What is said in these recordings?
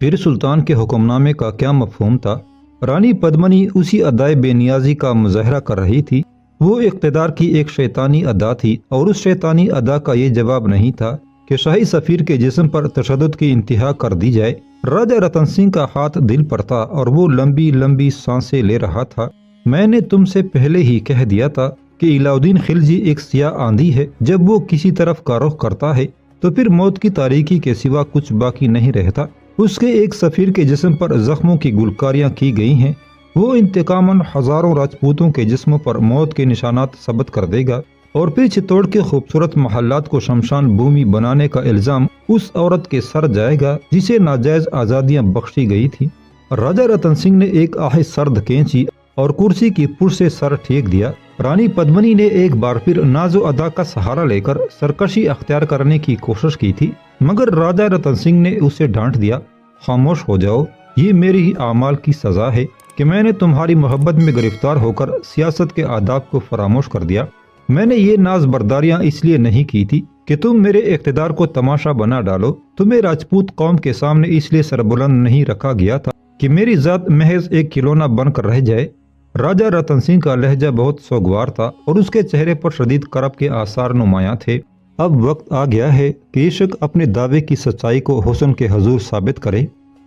پھر سلطان کے حکم نامے کا کیا مفہوم تھا؟ رانی پدمنی اسی ادائے بے نیازی کا مظاہرہ کر رہی تھی۔ وہ اقتدار کی ایک شیطانی ادا تھی، اور اس شیطانی ادا کا یہ جواب نہیں تھا کہ شاہی سفیر کے جسم پر تشدد کی انتہا کر دی جائے۔ راجہ رتن سنگھ کا ہاتھ دل پر تھا اور وہ لمبی لمبی سانسیں لے رہا تھا۔ میں نے تم سے پہلے ہی کہہ دیا تھا کہ علاؤدین خلجی ایک سیاہ آندھی ہے۔ جب وہ کسی طرف کا رخ کرتا ہے تو پھر موت کی تاریکی کے سوا کچھ باقی نہیں رہتا۔ اس کے ایک سفیر کے جسم پر زخموں کی گلکاریاں کی گئی ہیں۔ وہ انتقاماً ہزاروں راجپوتوں کے جسموں پر موت کے نشانات ثبت کر دے گا، اور پھر چتوڑ کے خوبصورت محلات کو شمشان بھومی بنانے کا الزام اس عورت کے سر جائے گا جسے ناجائز آزادیاں بخشی گئی تھی۔ راجہ رتن سنگھ نے ایک آہ سرد کھینچی اور کرسی کی پشت سے سر ٹھیک دیا۔ رانی پدمنی نے ایک بار پھر ناز و ادا کا سہارا لے کر سرکشی اختیار کرنے کی کوشش کی تھی، مگر راجہ رتن سنگھ نے اسے ڈانٹ دیا۔ خاموش ہو جاؤ، یہ میری ہی اعمال کی سزا ہے کہ میں نے تمہاری محبت میں گرفتار ہو کر سیاست کے آداب کو فراموش کر دیا۔ میں نے یہ ناز برداریاں اس لیے نہیں کی تھی کہ تم میرے اقتدار کو تماشا بنا ڈالو۔ تمہیں راجپوت قوم کے سامنے اس لیے سربلند نہیں رکھا گیا تھا کہ میری ذات محض ایک کھلونا بن کر رہ جائے۔ راجہ رتن سنگھ کا لہجہ بہت سوگوار تھا اور اس کے چہرے پر شدید کرب کے آثار نمایاں تھے۔ اب وقت آ گیا ہے کہ عشق اپنے دعوے کی سچائی کو حسن کے حضور ثابت کرے۔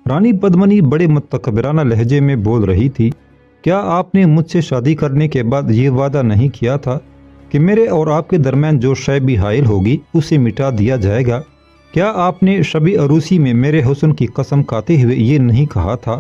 رانی پدمنی بڑے متکبرانہ لہجے میں بول رہی تھی۔ کیا آپ نے مجھ سے شادی کرنے کے بعد یہ وعدہ نہیں کیا تھا کہ میرے اور آپ کے درمیان جو شے بھی حائل ہوگی اسے مٹا دیا جائے گا؟ کیا آپ نے شب عروسی میں میرے حسن کی قسم کھاتے ہوئے یہ نہیں کہا تھا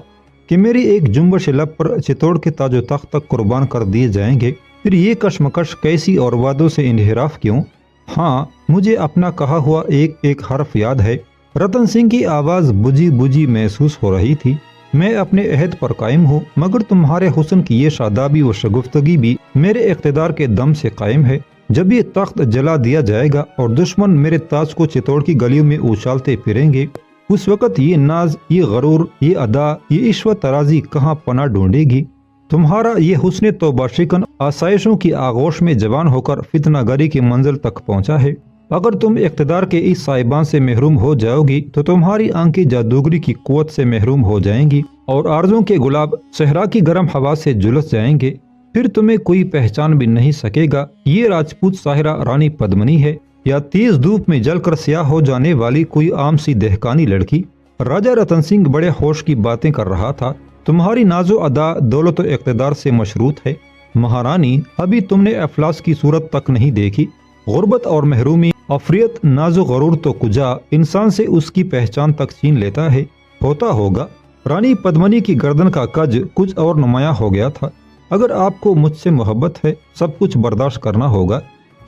کہ میری ایک جنبش لب پر چتوڑ کے تاج و تخت تک قربان کر دیے جائیں گے؟ پھر یہ کشمکش کیسی اور وعدوں سے انحراف کیوں؟ ہاں، مجھے اپنا کہا ہوا ایک ایک حرف یاد ہے۔ رتن سنگھ کی آواز بجھی بجھی محسوس ہو رہی تھی۔ میں اپنے عہد پر قائم ہوں، مگر تمہارے حسن کی یہ شادابی و شگفتگی بھی میرے اقتدار کے دم سے قائم ہے۔ جب یہ تخت جلا دیا جائے گا اور دشمن میرے تاج کو چتوڑ کی گلیوں میں اچھالتے پھریں گے، اس وقت یہ ناز، یہ غرور، یہ ادا، یہ عشوہ ترازی کہاں پناہ ڈھونڈے گی؟ تمہارا یہ حسن توبہ شکن آسائشوں کی آغوش میں جوان ہو کر فتنہ گری کی منزل تک پہنچا ہے۔ اگر تم اقتدار کے اس صاحبان سے محروم ہو جاؤ گی تو تمہاری آنکھیں جادوگری کی قوت سے محروم ہو جائیں گی، اور آرزوں کے گلاب صحرا کی گرم ہوا سے جھلس جائیں گے۔ پھر تمہیں کوئی پہچان بھی نہیں سکے گا یہ راجپوت ساحرہ رانی پدمنی ہے یا تیز دھوپ میں جل کر سیاہ ہو جانے والی کوئی عام سی دہقانی لڑکی۔ راجہ رتن سنگھ بڑے ہوش کی باتیں کر رہا تھا۔ تمہاری ناز و ادا دولت و اقتدار سے مشروط ہے مہارانی۔ ابھی تم نے افلاس کی صورت تک نہیں دیکھی۔ غربت اور محرومی، افریت، ناز و غرور تو کجا انسان سے اس کی پہچان تک چھین لیتا ہے۔ ہوتا ہوگا رانی پدمنی کی گردن کا کج کچھ اور نمایاں ہو گیا تھا۔ اگر آپ کو مجھ سے محبت ہے، سب کچھ برداشت کرنا ہوگا۔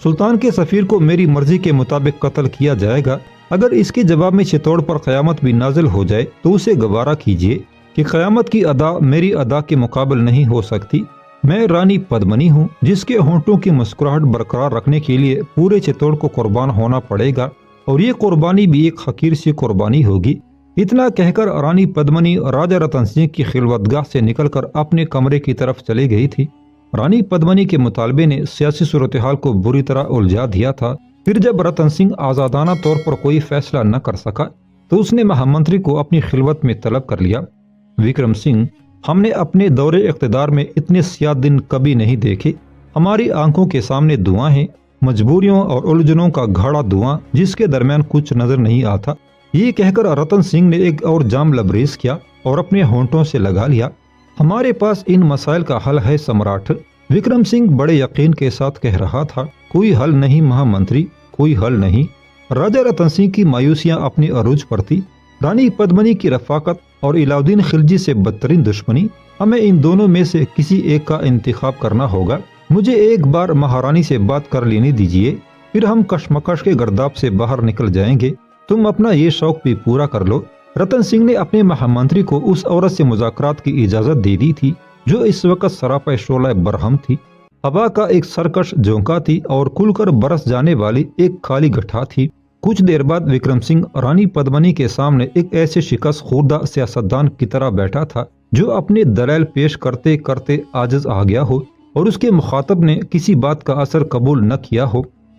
سلطان کے سفیر کو میری مرضی کے مطابق قتل کیا جائے گا۔ اگر اس کے جواب میں چتوڑ پر قیامت بھی نازل ہو جائے تو اسے گوارا کیجیے کہ قیامت کی ادا میری ادا کے مقابل نہیں ہو سکتی۔ میں رانی پدمنی ہوں جس کے ہونٹوں کی مسکراہٹ برقرار رکھنے کے لیے پورے چتوڑ کو قربان ہونا پڑے گا، اور یہ قربانی بھی ایک حقیر سی قربانی ہوگی۔ اتنا کہہ کر رانی پدمنی راجہ رتن سنگھ کی خلوتگاہ سے نکل کر اپنے کمرے کی طرف چلی گئی تھی۔ رانی پدمنی کے مطالبے نے سیاسی صورتحال کو بری طرح الجھا دیا تھا۔ پھر جب رتن سنگھ آزادانہ طور پر کوئی فیصلہ نہ کر سکا تو اس نے مہامنتری کو اپنی خلوت میں طلب کر لیا۔ وکرم سنگھ، ہم نے اپنے دور اقتدار میں اتنے سیاہ دن کبھی نہیں دیکھے۔ ہماری آنکھوں کے سامنے دھواں ہیں، مجبوریوں اور الجھنوں کا گھاڑا دھواں جس کے درمیان کچھ نظر نہیں آتا۔ یہ کہہ کر رتن سنگھ نے ایک اور جام لبریز کیا اور اپنے ہونٹوں سے لگا لیا۔ ہمارے پاس ان مسائل کا حل ہے سمراٹ، وکرم سنگھ بڑے یقین کے ساتھ کہہ رہا تھا۔ کوئی حل نہیں مہامنتری، کوئی حل نہیں۔ راجہ رتن سنگھ کی مایوسیاں اپنی عروج پر تھی۔ رانی پدمنی کی رفاقت اور علاؤدین خلجی سے بدترین دشمنی، ہمیں ان دونوں میں سے کسی ایک کا انتخاب کرنا ہوگا۔ مجھے ایک بار مہارانی سے بات کر لینے دیجیے، پھر ہم کشمکش کے گرداب سے باہر نکل جائیں گے۔ تم اپنا یہ شوق بھی پورا کر لو۔ رتن سنگھ نے اپنے مہامنتری کو اس عورت سے مذاکرات کی اجازت دے دی تھی جو اس وقت سراپا شعلہ برہم تھی۔ ہوا کا ایک سرکش جھونکا تھی اور کھل کر برس جانے والی ایک خالی گٹھا تھی۔ کچھ دیر بعد وکرم سنگھ رانی پدمنی کے سامنے ایک ایسے شکست خوردہ سیاستدان کی طرح بیٹھا تھا جو اپنے دلائل پیش کرتے کرتے عاجز آ گیا ہو اور اس کے مخاطب نے کسی بات کا اثر قبول نہ کیا ہو۔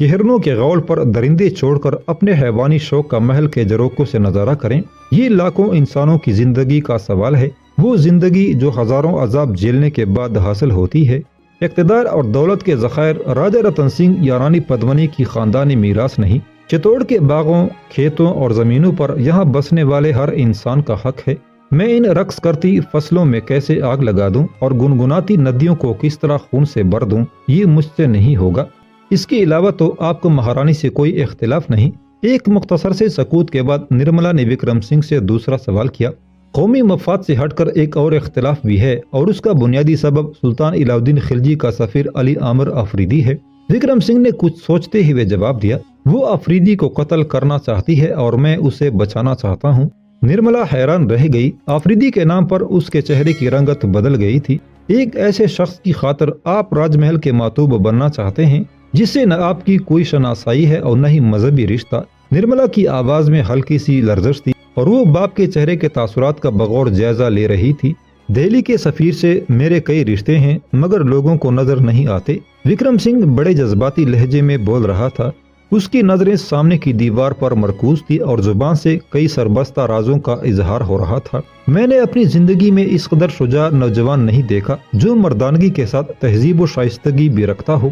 کہ ہرنوں کے غول پر درندے چھوڑ کر اپنے حیوانی شوق کا محل کے جروکوں سے نظارہ کریں۔ یہ لاکھوں انسانوں کی زندگی کا سوال ہے، وہ زندگی جو ہزاروں عذاب جھیلنے کے بعد حاصل ہوتی ہے۔ اقتدار اور دولت کے ذخائر راجہ رتن سنگھ یا رانی پدمنی کی خاندانی میراث نہیں، چتوڑ کے باغوں، کھیتوں اور زمینوں پر یہاں بسنے والے ہر انسان کا حق ہے۔ میں ان رقص کرتی فصلوں میں کیسے آگ لگا دوں اور گنگناتی ندیوں کو کس طرح خون سے بھر دوں، یہ مجھ سے نہیں ہوگا۔ اس کے علاوہ تو آپ کو مہارانی سے کوئی اختلاف نہیں۔ ایک مختصر سے سکوت کے بعد نرملا نے وکرم سنگھ سے دوسرا سوال کیا۔ قومی مفاد سے ہٹ کر ایک اور اختلاف بھی ہے، اور اس کا بنیادی سبب سلطان علاء الدین خلجی کا سفیر علی عامر آفریدی ہے۔ وکرم سنگھ نے کچھ سوچتے ہوئے جواب دیا، وہ آفریدی کو قتل کرنا چاہتی ہے اور میں اسے بچانا چاہتا ہوں۔ نرملا حیران رہ گئی۔ آفریدی کے نام پر اس کے چہرے کی رنگت بدل گئی تھی۔ ایک ایسے شخص کی خاطر آپ راج محل کے ماتوب بننا چاہتے ہیں جس سے نہ آپ کی کوئی شناسائی ہے اور نہ ہی مذہبی رشتہ؟ نرملا کی آواز میں ہلکی سی لرزش تھی اور وہ باپ کے چہرے کے تاثرات کا بغور جائزہ لے رہی تھی۔ دہلی کے سفیر سے میرے کئی رشتے ہیں مگر لوگوں کو نظر نہیں آتے۔ وکرم سنگھ بڑے جذباتی لہجے میں بول رہا تھا۔ اس کی نظریں سامنے کی دیوار پر مرکوز تھی اور زبان سے کئی سربستہ رازوں کا اظہار ہو رہا تھا۔ میں نے اپنی زندگی میں اس قدر شجاع نوجوان نہیں دیکھا جو مردانگی کے ساتھ تہذیب و شائستگی بھی رکھتا ہو۔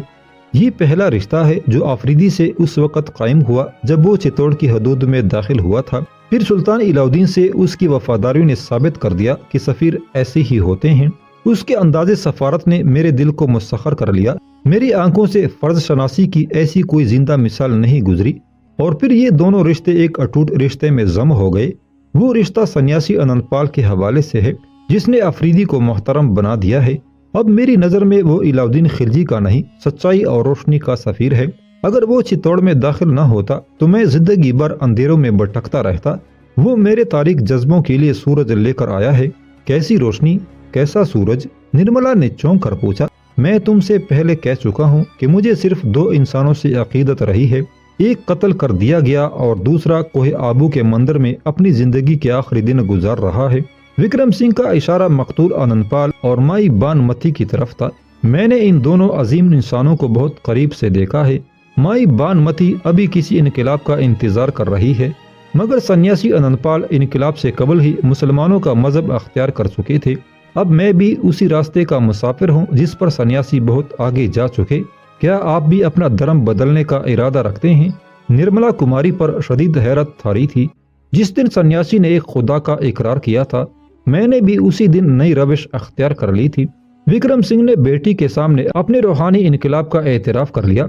یہ پہلا رشتہ ہے جو آفریدی سے اس وقت قائم ہوا جب وہ چتوڑ کی حدود میں داخل ہوا تھا۔ پھر سلطان علاء الدین سے اس کی وفاداریوں نے ثابت کر دیا کہ سفیر ایسے ہی ہوتے ہیں۔ اس کے انداز سفارت نے میرے دل کو مسخر کر لیا۔ میری آنکھوں سے فرض شناسی کی ایسی کوئی زندہ مثال نہیں گزری، اور پھر یہ دونوں رشتے ایک اٹوٹ رشتے میں ضم ہو گئے۔ وہ رشتہ سنیاسی انند پال کے حوالے سے ہے جس نے آفریدی کو محترم بنا دیا ہے۔ اب میری نظر میں وہ علاء الدین خلجی کا نہیں، سچائی اور روشنی کا سفیر ہے۔ اگر وہ چتوڑ میں داخل نہ ہوتا تو میں زندگی بھر اندھیروں میں بھٹکتا رہتا۔ وہ میرے تاریک جذبوں کے لیے سورج لے کر آیا ہے۔ کیسی روشنی، کیسا سورج؟ نرملا نے چونک کر پوچھا۔ میں تم سے پہلے کہہ چکا ہوں کہ مجھے صرف دو انسانوں سے عقیدت رہی ہے، ایک قتل کر دیا گیا اور دوسرا کوہ آبو کے مندر میں اپنی زندگی کے آخری دن گزار رہا ہے۔ وکرم سنگھ کا اشارہ مقتول آنند پال اور مائی بان متی کی طرف تھا۔ میں نے ان دونوں عظیم انسانوں کو بہت قریب سے دیکھا ہے۔ مائی بان متی ابھی کسی انقلاب کا انتظار کر رہی ہے، مگر سنیاسی آنند پال انقلاب سے قبل ہی مسلمانوں کا مذہب اختیار کر چکے تھے۔ اب میں بھی اسی راستے کا مسافر ہوں جس پر سنیاسی بہت آگے جا چکے۔ کیا آپ بھی اپنا دھرم بدلنے کا ارادہ رکھتے ہیں؟ نرملا کماری پر شدید حیرت تاری تھی۔ جس دن سنیاسی نے ایک خدا کا اقرار کیا تھا میں نے بھی اسی دن نئی روش اختیار کر لی تھی۔ وکرم سنگھ نے بیٹی کے سامنے اپنے روحانی انقلاب کا اعتراف کر لیا۔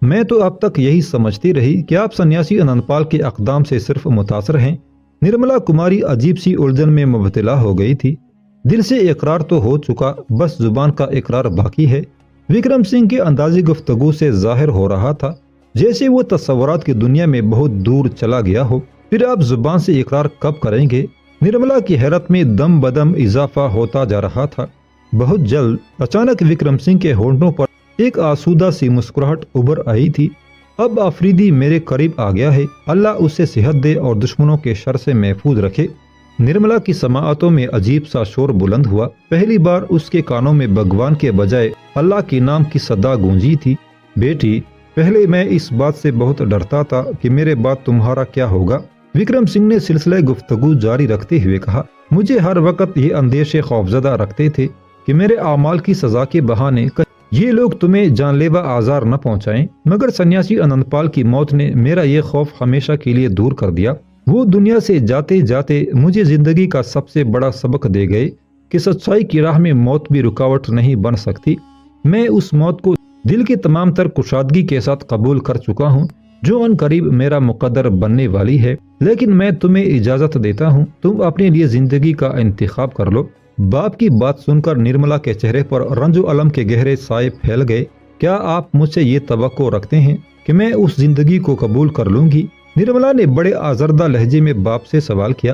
میں تو اب تک یہی سمجھتی رہی کہ آپ سنیاسی آنند پال کے اقدام سے صرف متاثر ہیں۔ نرملا کماری عجیب سی الجھن میں مبتلا ہو گئی تھی۔ دل سے اقرار تو ہو چکا، بس زبان کا اقرار باقی ہے۔ وکرم سنگھ کے اندازی گفتگو سے ظاہر ہو رہا تھا جیسے وہ تصورات کی دنیا میں بہت دور چلا گیا ہو۔ پھر آپ زبان سے اقرار کب کریں گے؟ نرملا کی حیرت میں دم بدم اضافہ ہوتا جا رہا تھا۔ بہت جلد اچانک وکرم سنگھ کے ہونٹوں پر ایک آسودہ سی مسکراہٹ ابھر آئی تھی۔ اب آفریدی میرے قریب آ گیا ہے، اللہ اسے صحت دے اور دشمنوں کے شر سے محفوظ رکھے۔ نرملا کی سماعتوں میں عجیب سا شور بلند ہوا۔ پہلی بار اس کے کانوں میں بھگوان کے بجائے اللہ کے نام کی صدا گونجی تھی۔ بیٹی، پہلے میں اس بات سے بہت ڈرتا تھا کہ میرے بعد تمہارا کیا ہوگا۔ وکرم سنگھ نے سلسلہ گفتگو جاری رکھتے ہوئے کہا، مجھے ہر وقت یہ اندیشے خوفزدہ رکھتے تھے کہ میرے اعمال کی سزا کے بہانے یہ لوگ تمہیں جان لیوا آزار نہ پہنچائیں، مگر سنیاسی آنند پال کی موت نے میرا یہ خوف ہمیشہ کے لیے دور کر دیا۔ وہ دنیا سے جاتے جاتے مجھے زندگی کا سب سے بڑا سبق دے گئے کہ سچائی کی راہ میں موت بھی رکاوٹ نہیں بن سکتی۔ میں اس موت کو دل کی تمام تر کشادگی کے ساتھ قبول کر چکا ہوں جو ان قریب میرا مقدر بننے والی ہے، لیکن میں تمہیں اجازت دیتا ہوں تم اپنے لیے زندگی کا انتخاب کر لو۔ باپ کی بات سن کر نرملا کے چہرے پر رنج و الم کے گہرے سائے پھیل گئے۔ کیا آپ مجھ سے یہ توقع رکھتے ہیں کہ میں اس زندگی کو قبول کر لوں گی؟ نرملا نے بڑے آزردہ لہجے میں باپ سے سوال کیا۔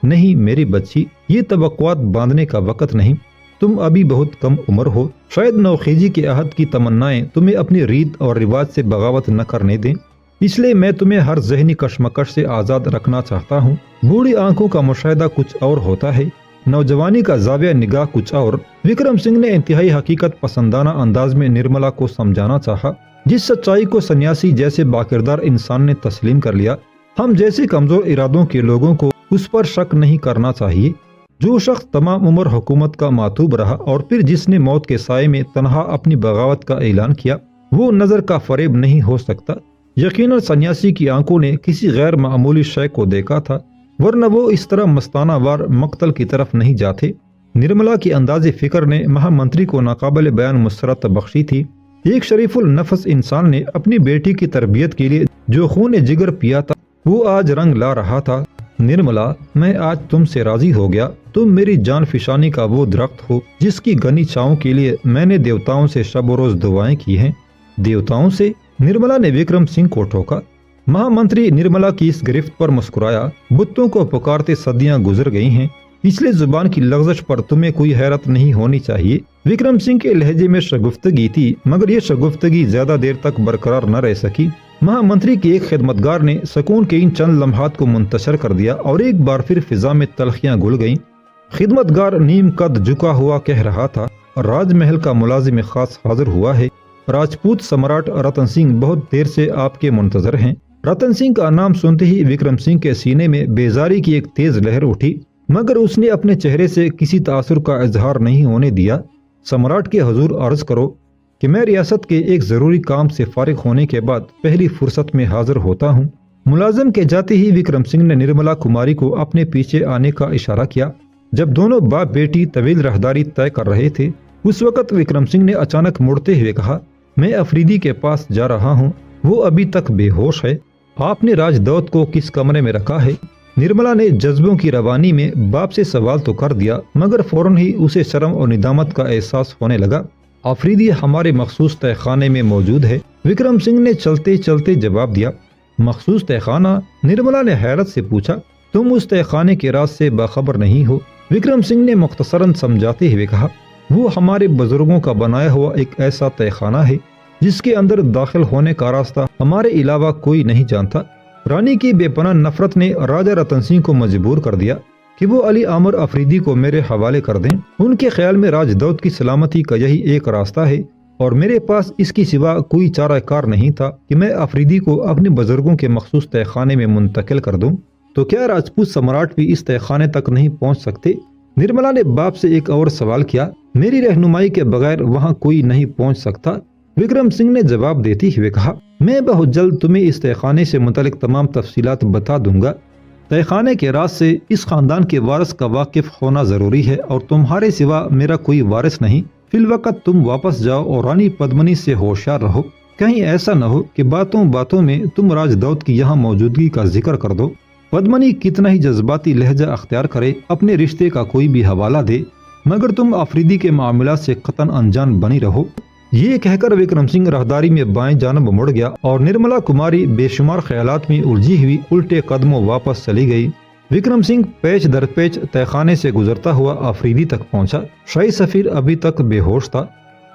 نہیں میری بچی، یہ توقعات باندھنے کا وقت نہیں، تم ابھی بہت کم عمر ہو، شاید نوخیزی کے عہد کی تمنائیں تمہیں اپنی ریت اور رواج سے بغاوت نہ کرنے دیں، اس لیے میں تمہیں ہر ذہنی کشمکش سے آزاد رکھنا چاہتا ہوں۔ بوڑھی آنکھوں کا مشاہدہ کچھ اور ہوتا ہے، نوجوانی کا زاویہ نگاہ کچھ اور۔ وکرم سنگھ نے انتہائی حقیقت پسندانہ انداز میں نرملا کو سمجھانا چاہا۔ جس سچائی کو سنیاسی جیسے باکردار انسان نے تسلیم کر لیا، ہم جیسے کمزور ارادوں کے لوگوں کو اس پر شک نہیں کرنا چاہیے۔ جو شخص تمام عمر حکومت کا ماتوب رہا اور پھر جس نے موت کے سائے میں تنہا اپنی بغاوت کا اعلان کیا، وہ نظر کا فریب نہیں ہو سکتا۔ یقیناً سنیاسی کی آنکھوں نے کسی غیر معمولی شے کو دیکھا تھا، ورنہ وہ اس طرح مستانہ وار مقتل کی طرف نہیں جاتے۔ نرملا کی انداز فکر نے مہا منتری کو ناقابل بیان مسرت بخشی تھی۔ ایک شریف النفس انسان نے اپنی بیٹی کی تربیت کے لیے جو خون جگر پیا تھا وہ آج رنگ لا رہا تھا۔ نرملا، میں آج تم سے راضی ہو گیا۔ تم میری جان فشانی کا وہ درخت ہو جس کی گھنی چھاؤں کے لیے میں نے دیوتاؤں سے شب و روز دعائیں کی ہیں۔ دیوتاؤں سے؟ نرملا نے وکرم سنگھ کو ٹھوکا۔ مہا منتری نرملا کی اس گرفت پر مسکرایا۔ بتوں کو پکارتے صدیاں گزر گئی ہیں، اس لیے زبان کی لغزش پر تمہیں کوئی حیرت نہیں ہونی چاہیے۔ وکرم سنگھ کے لہجے میں شگفتگی تھی، مگر یہ شگفتگی زیادہ دیر تک برقرار نہ رہ سکی۔ مہا منتری کے ایک خدمتگار نے سکون کے ان چند لمحات کو منتشر کر دیا اور ایک بار پھر فضا میں تلخیاں گھل گئیں۔ خدمتگار نیم قد جھکا ہوا کہہ رہا تھا، راج محل کا ملازم خاص حاضر ہوا ہے۔ راجپوت سمراٹ رتن سنگھ بہت دیر سے آپ کے منتظر ہیں۔ رتن سنگھ کا نام سنتے ہی وکرم سنگھ کے سینے میں بیزاری کی ایک تیز لہر اٹھی، مگر اس نے اپنے چہرے سے کسی تاثر کا اظہار نہیں ہونے دیا۔ سمراٹ کے حضور عرض کرو کہ میں ریاست کے ایک ضروری کام سے فارغ ہونے کے بعد پہلی فرصت میں حاضر ہوتا ہوں۔ ملازم کے جاتے ہی وکرم سنگھ نے نرملا کماری کو اپنے پیچھے آنے کا اشارہ کیا۔ جب دونوں باپ بیٹی طویل راہداری طے کر رہے تھے، اس وقت وکرم سنگھ نے اچانک مڑتے ہوئے کہا، میں افریدی کے پاس جا رہا ہوں، وہ ابھی تک بے ہوش ہے۔ آپ نے راج دوت کو کس کمرے میں رکھا ہے؟ نرملا نے جذبوں کی روانی میں باپ سے سوال تو کر دیا، مگر فوراً ہی اسے شرم اور ندامت کا احساس ہونے لگا۔ افریدی ہمارے مخصوص تہہ خانے میں موجود ہے، وکرم سنگھ نے چلتے چلتے جواب دیا۔ مخصوص تہہ خانہ؟ نرملا نے حیرت سے پوچھا، تم اس تہہ خانے کے راز سے باخبر نہیں ہو؟ وکرم سنگھ نے مختصراً سمجھاتے ہوئے کہا، وہ ہمارے بزرگوں کا بنایا ہوا ایک ایسا تہہ خانہ ہے جس کے اندر داخل ہونے کا راستہ ہمارے علاوہ کوئی نہیں جانتا۔ رانی کی بے پناہ نفرت نے راجہ رتن سنگھ کو مجبور کر دیا کہ وہ علی عامر افریدی کو میرے حوالے کر دیں۔ ان کے خیال میں راج دوت کی سلامتی کا یہی ایک راستہ ہے، اور میرے پاس اس کی سوا کوئی چارہ کار نہیں تھا کہ میں افریدی کو اپنے بزرگوں کے مخصوص تہہ خانے میں منتقل کر دوں۔ تو کیا راجپوت سمراٹ بھی اس تہہ خانے تک نہیں پہنچ سکتے؟ نرملا نے باپ سے ایک اور سوال کیا۔ میری رہنمائی کے بغیر وہاں کوئی نہیں پہنچ سکتا، وکرم سنگھ نے جواب دیتے ہوئے کہا۔ میں بہت جلد تمہیں اس تہہ خانے سے متعلق تمام تفصیلات بتا دوں گا۔ تہہ خانے کے راز سے اس خاندان کے وارث کا واقف ہونا ضروری ہے، اور تمہارے سوا میرا کوئی وارث نہیں۔ فی الوقت تم واپس جاؤ اور رانی پدمنی سے ہوشیار رہو، کہیں ایسا نہ ہو کہ باتوں باتوں میں تم راج دوت کی یہاں موجودگی کا ذکر کر دو۔ پدمنی کتنا ہی جذباتی لہجہ اختیار کرے، اپنے رشتے کا کوئی بھی حوالہ دے، مگر تم افریدی کے معاملات سے قطعاً انجان بنی رہو۔ یہ کہہ کر وکرم سنگھ راہداری میں بائیں جانب مڑ گیا اور نرملا کماری بے شمار خیالات میں الجھی ہوئی الٹے قدموں واپس چلی گئی۔ وکرم سنگھ پیچ در پیچ تہہ خانے سے گزرتا ہوا افریدی تک پہنچا۔ شاہی سفیر ابھی تک بے ہوش تھا۔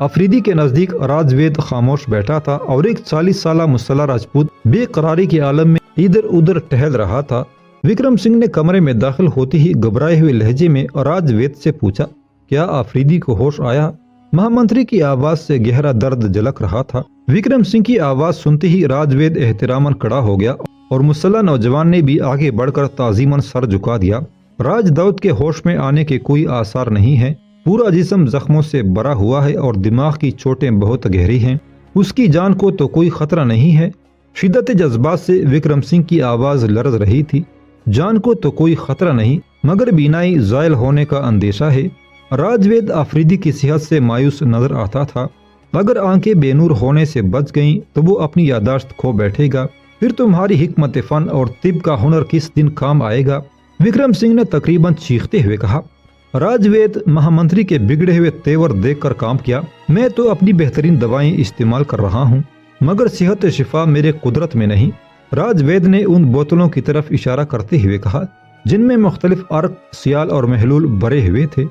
افریدی کے نزدیک راج وید خاموش بیٹھا تھا اور ایک 40 سالہ مسلح راجپوت بے قراری کے عالم میں ادھر ادھر ٹہل رہا تھا۔ وکرم سنگھ نے کمرے میں داخل ہوتے ہی گھبرائے ہوئے لہجے میں راج وید سے پوچھا، کیا افریدی کو ہوش آیا؟ مہا منتری کی آواز سے گہرا درد جھلک رہا تھا۔ وکرم سنگھ کی آواز سنتے ہی راج وید احتراماً کھڑا ہو گیا اور مسلح نوجوان نے بھی آگے بڑھ کر تعظیماً سر جھکا دیا۔ راج دوت کے ہوش میں آنے کے کوئی آثار نہیں ہیں، پورا جسم زخموں سے بھرا ہوا ہے اور دماغ کی چوٹیں بہت گہری ہیں۔ اس کی جان کو تو کوئی خطرہ نہیں ہے۔ شدت جذبات سے وکرم سنگھ کی آواز لرز رہی تھی۔ جان کو تو کوئی خطرہ نہیں، مگر بینائی زائل ہونے کا اندیشہ ہے۔ راج وید افریدی کی صحت سے مایوس نظر آتا تھا۔ اگر آنکھیں بے نور ہونے سے بچ گئیں تو وہ اپنی یادداشت کھو بیٹھے گا، پھر تمہاری حکمت فن اور طب کا ہنر کس دن کام آئے گا؟ وکرم سنگھ نے تقریباً چیختے ہوئے کہا۔ راج وید مہا منتری کے بگڑے ہوئے تیور دیکھ کر کام کیا۔ میں تو اپنی بہترین دوائیں استعمال کر رہا ہوں، مگر صحت شفا میرے قدرت میں نہیں۔ راج وید نے ان بوتلوں کی طرف اشارہ کرتے ہوئے کہا جن میں مختلف عرق، سیال اور محلول بھرے ہوئے تھے۔